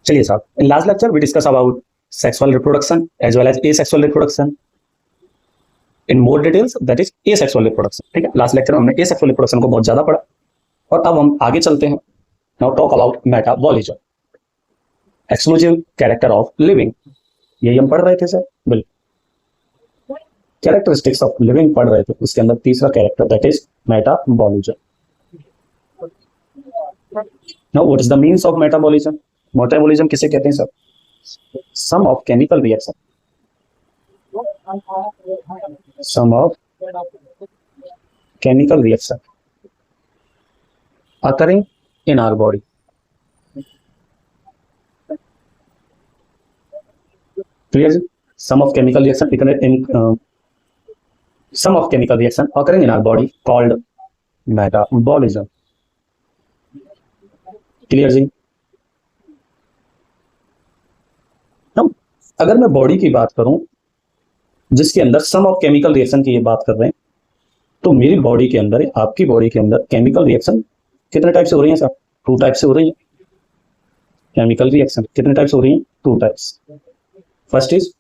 चलिए साहब, in last lecture we discuss about sexual reproduction as well as asexual reproduction in more details, that is asexual reproduction. ठीक है, last lecture में हमने asexual reproduction को बहुत ज्यादा पढ़ा और अब हम आगे चलते हैं. Now talk about metabolism, exclusive character of living. यही हम पढ़ रहे थे सर. बिल्कुल, कैरेक्टरिस्टिक्स ऑफ लिविंग पढ़ रहे थे. उसके अंदर तीसरा character that is metabolism. Now what is the means of metabolism? Metabolism किसे कहते हैं sir? Sum of chemical reaction, sum of chemical reaction occurring in our body. Clear? Sum of chemical reaction sum of chemical reaction occurring in our body called metabolism. Clear जी? अब अगर मैं body की बात करूं जिसके अंदर सम ऑफ केमिकल रिएक्शन की ये बात कर रहे हैं, तो मेरी बॉडी के अंदर, आपकी बॉडी के अंदर केमिकल रिएक्शन कितने टाइप से हो रही है सर? 2 टाइप से हो रही है. केमिकल रिएक्शन कितने टाइप से हो रही है? 2 types. First is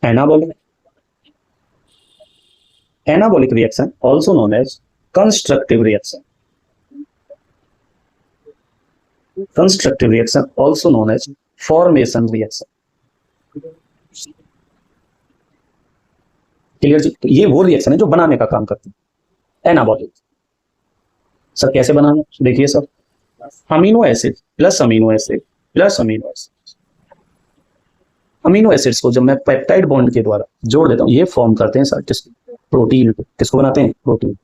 anabolic. Anabolic reaction also known as constructive reaction. Constructive reaction also known as formation reaction. Clear जी? तो ये वो रिएक्शन है जो बनाने का काम करती है. एनाबॉलिक सर कैसे बनाना? देखिए sir, amino acid plus amino acid plus amino acid. Amino acids को जब मैं पेप्टाइड बॉन्ड के द्वारा जोड़ देता हूं, ये फॉर्म करते हैं सर प्रोटीन. किसको बनाते हैं? प्रोटीन.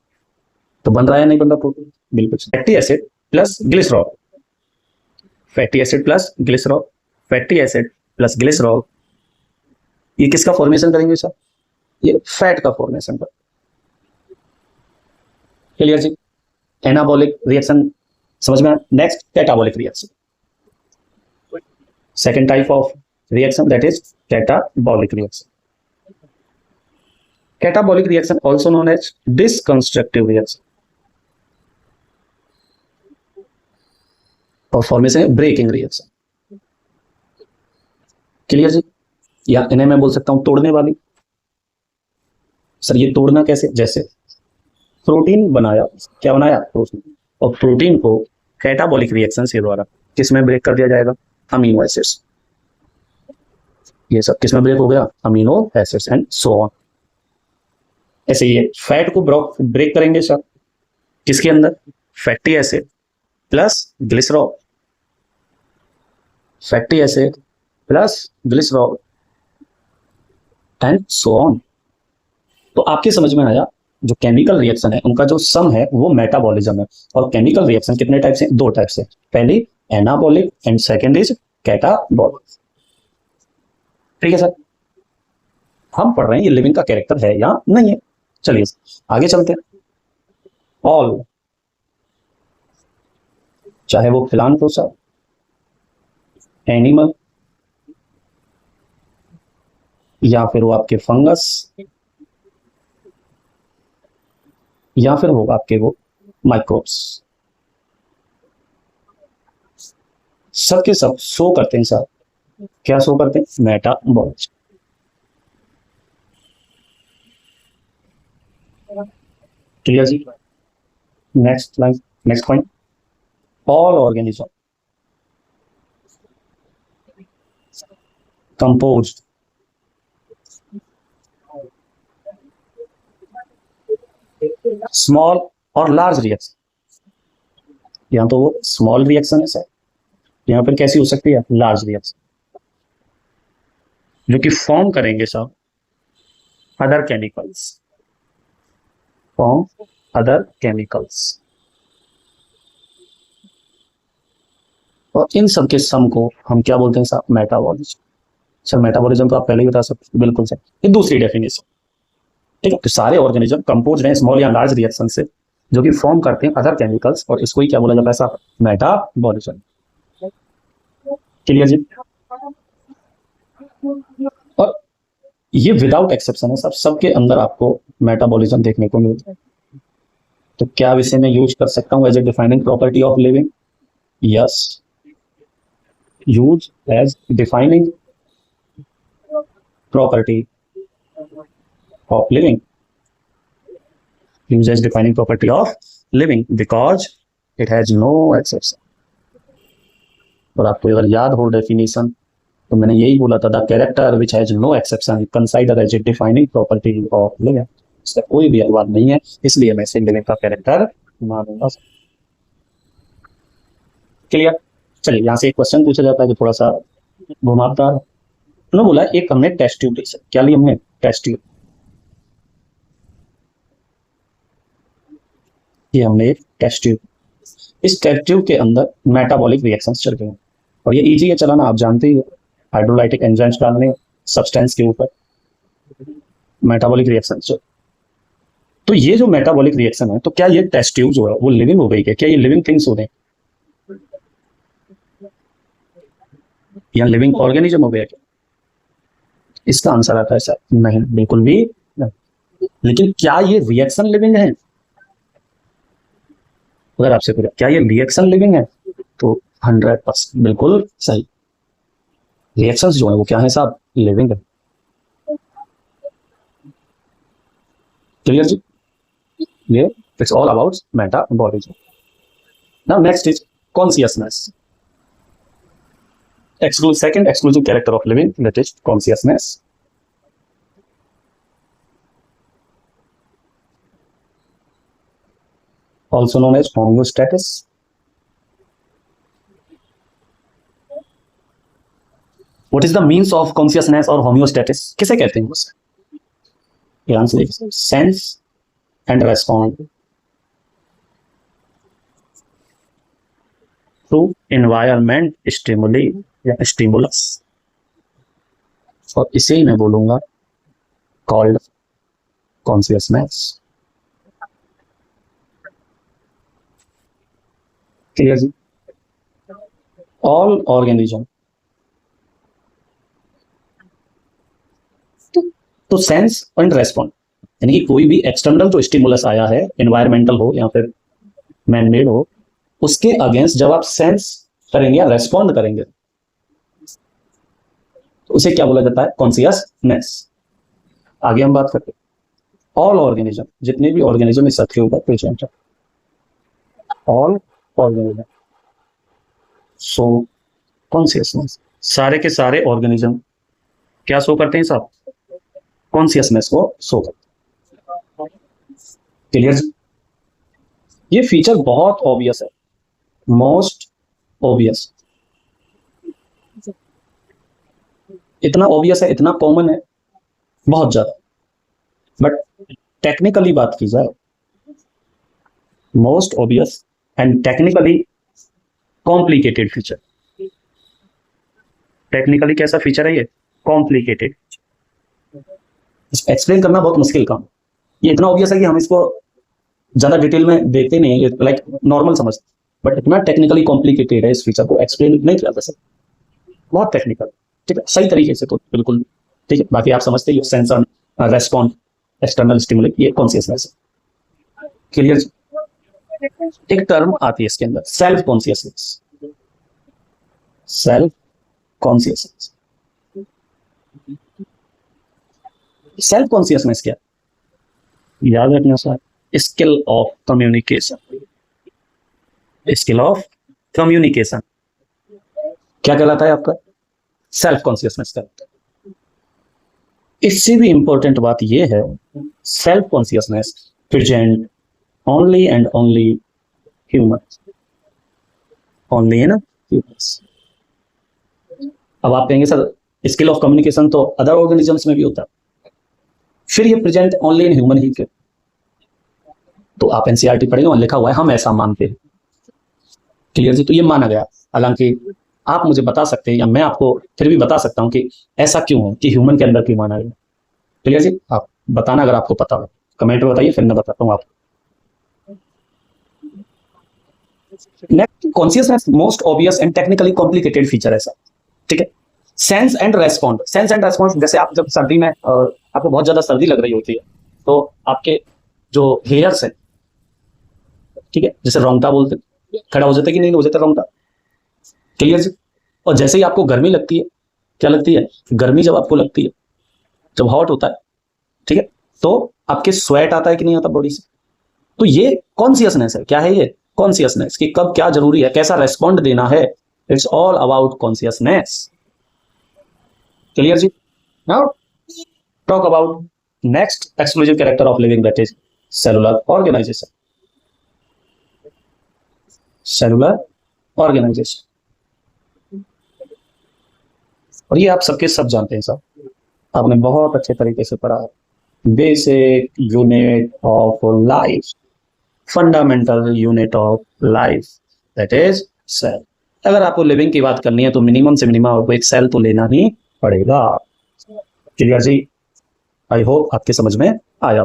तो बन रहा है नहीं बन रहा प्रोटीन? बिल्कुल. Fatty acid plus glycerol, fatty acid plus glycerol, fatty acid plus glycerol, ये किसका फॉर्मेशन करेंगे सर? ये फैट का फॉर्मेशन कर. क्लियर जी? एनाबॉलिक रिएक्शन समझ में आया. Next catabolic reaction, second type of reaction that is catabolic reaction. Catabolic reaction also known as deconstructive reaction. और फॉर्मेशन है ब्रेकिंग रिएक्शन. क्लियर जी? या इन्हें मैं बोल सकता हूं तोड़ने वाली. सर ये तोड़ना कैसे? जैसे प्रोटीन बनाया, क्या बनाया? प्रोटीन. और प्रोटीन को कैटाबॉलिक रिएक्शन के द्वारा किस में ब्रेक कर दिया जाएगा? Amino acids. ये सब किस में ब्रेक हो गया? Amino acids and so on. ऐसे ये फैट को ब्रेक करेंगे सर किसके अंदर? Fatty acid plus glycerol, fatty acid plus glycerol and so on. तो आपके समझ में आया जो केमिकल रिएक्शन है उनका जो सम है वो मेटाबॉलिज्म है. और केमिकल रिएक्शन कितने टाइप से? 2 टाइप से. पहली anabolic and second is catabolic. ठीक है सर, हम पढ़ रहे हैं ये लिविंग का कैरेक्टर है या नहीं है. चलिए आगे चलते हैं. ऑल, चाहे वो प्लांट हो सर, एनिमल, या फिर वो आपके फंगस, या फिर होगा आपके वो माइक्रोब्स, सब के सब शो करते हैं सर. क्या शो करते हैं? मेटाबॉलिज्म. क्लियर जी? Next line, next point. All organism composed small और लार्ज रिएक्शन. यहां तो वो स्मॉल रिएक्शन है सर, यहां पर कैसी हो सकती है? लार्ज रिएक्शन, जो कि फॉर्म करेंगे sir other chemicals, form other chemicals. और इन सब के सम को हम क्या बोलते हैं सर? मेटाबॉलिज्म. सर मेटाबॉलिज्म तो आप पहले ही बता सकते. बिल्कुल सर, ये दूसरी डेफिनेशन. ठीक है, तो सारे ऑर्गेनिज्म कंपोज हैं स्मॉल या लार्ज रिएक्शन से जो कि फॉर्म करते हैं अदर केमिकल्स, और इसको ही क्या बोला जाता है सर? मेटाबॉलिज्म. क्लियर जी? और ये विदाउट एक्सेप्शन है सब, सबके अंदर आपको मेटाबॉलिज्म देखने को मिलता है. तो क्या इसे मैं यूज कर सकता हूं as a defining property of living? Yes. Use as defining property of living, use as defining property of living because it has no exception. और आपको अगर याद हो डेफिनेशन तो मैंने यही बोला था, the character which has no exception consider as a defining property of living. इसका कोई भी अपवाद नहीं है, इसलिए मैं इसे लिविंग का कैरेक्टर मानूंगा। क्लियर? चलिए यहां से एक क्वेश्चन पूछा जाता है जो थोड़ा सा घुमावदार। उन्होंने बोला एक हमने टेस्ट ट्यूब ली, क्या ली हमने? Test tube. ये हमने एक टेस्ट ट्यूब, इस टेस्ट ट्यूब के अंदर मेटाबॉलिक रिएक्शंस चल रहे हैं और ये इजी है चलाना, आप जानते ही हो, हाइड्रोलाइटिक एंजाइम्स डालने सब्सटेंस के ऊपर, मेटाबॉलिक रिएक्शंस। तो ये जो मेटाबॉलिक रिएक्शन है, तो क्या ये टेस्ट ट्यूब जो है वो लिविंग हो गई है? क्या ये लिविंग थिंग्स हो गए या लिविंग ऑर्गेनिज्म हो गया क्या? इसका आंसर आता है सर नहीं, बिल्कुल भी नहीं। लेकिन क्या ये रिएक्शन लिविंग है? अगर आपसे पूछा क्या ये रिएक्शन लिविंग है, तो 100% बिल्कुल सही। रिएक्शंस जो है वो क्या है साहब? लिविंग है। क्लियर जी? ये it's all about metabolism. Now next is consciousness. Second exclusive character of living, that is consciousness. Also known as homeostasis. What is the means of consciousness or homeostasis? किसे कहते हैं उसे? ये आंसर है sense and respond to environment stimuli या stimulus, और इसे ही मैं बोलूंगा कॉल्ड कॉन्शियसनेस। क्लियर जी? ऑल ऑर्गेनिज्म, तो सेंस एंड रेस्पॉन्ड, यानी कि कोई भी एक्सटर्नल जो स्टिमुलस आया है, एनवायरमेंटल हो या फिर मैन मेड हो, उसके अगेंस्ट जब आप सेंस करेंगे या रेस्पॉन्ड करेंगे तो उसे क्या बोला जाता है? कॉन्शियसनेस। आगे हम बात करते हैं ऑल ऑर्गेनिज्म, जितने भी ऑर्गेनिज्म इस अर्थ के ऊपर प्रेजेंट है, ऑल ऑर्गेनिज्म सो कॉन्शियसनेस। सारे के सारे ऑर्गेनिज्म क्या शो करते हैं साहब? कॉन्शियसनेस को शो करते हैं। क्लियर? ये फीचर बहुत ऑब्वियस है, मोस्ट ऑब्वियस, इतना ऑब्वियस है, इतना कॉमन है, बहुत ज्यादा। बट टेक्निकली बात की जाए, most obvious and technically complicated feature. Technically कैसा फीचर है ये? कॉम्प्लिकेटेड। एक्सप्लेन करना बहुत मुश्किल काम। ये इतना ऑब्वियस है कि हम इसको ज्यादा डिटेल में देखते नहीं है, लाइक नॉर्मल समझ, बट इतना टेक्निकली कॉम्प्लिकेटेड है, इस फीचर को एक्सप्लेन नहीं किया जा सकता, बहुत टेक्निकल। ठीक है, सही तरीके से तो बिल्कुल ठीक है, बाकी आप समझते ही हो, सेंसर, रेस्पॉन्ड, एक्सटर्नल स्टिमुली, ये कॉन्शियसनेस है। क्लियर? एक टर्म आती है इसके अंदर, self consciousness. Self consciousness, self consciousness क्या? याद रखना sir, skill of communication. Skill of communication क्या कहलाता है आपका? सेल्फ कॉन्शियसनेस कहलाता है। इससे भी इंपॉर्टेंट बात यह है, self consciousness present only and only human, only in humans. अब आप कहेंगे सर स्किल ऑफ कम्युनिकेशन तो अदर ऑर्गेनिजम्स में भी होता है, फिर ये प्रेजेंट ओनली इन ह्यूमन ही क्यों? तो आप एनसीईआरटी पढ़ेंगे, वहां लिखा हुआ है हम ऐसा मानते हैं। क्लियर जी? तो ये माना गया, हालांकि आप मुझे बता सकते हैं या मैं आपको फिर भी बता सकता हूं कि ऐसा क्यों है, कि ह्यूमन के अंदर क्यों माना गया। क्लियर जी? आप बताना अगर आपको पता हो, कमेंट में बताइए, फिर मैं बताता हूं आपको। Next, consciousness most obvious and technically complicated feature है सर। ठीक है, sense and respond. Sense and respond, जैसे आप जब सर्दी में आपको बहुत ज्यादा सर्दी लग रही होती है, तो आपके जो हेयर्स है, ठीक है, जैसे रोंगटा बोलते, खड़ा हो जाता है कि नहीं हो जाता रोंगटा? क्लियर जी? और जैसे ही आपको गर्मी लगती है, क्या लगती है, गर्मी जब आपको लगती है, जब हॉट होता है, ठीक है, तो आपके स्वेट आता है कि नहीं आता बॉडी से। तो ये कॉन्शियसनेस है। क्या है ये, कॉन्शियसनेस, कि कब क्या जरूरी है, कैसा रेस्पॉन्ड देना है। It's all about consciousness. Clear ji. Now talk about next exclusive character of living, that is cellular organisation. Cellular organisation, और ये आप सबके सब जानते हैं सब, आपने बहुत अच्छे तरीके से पढ़ा है। Basic unit of life, fundamental unit of life, that is cell. अगर आपको लिविंग की बात करनी है तो मिनिमम से मिनिमम आपको एक सेल तो लेना ही पड़ेगा। Clear ji. आई होप आपके समझ में आया।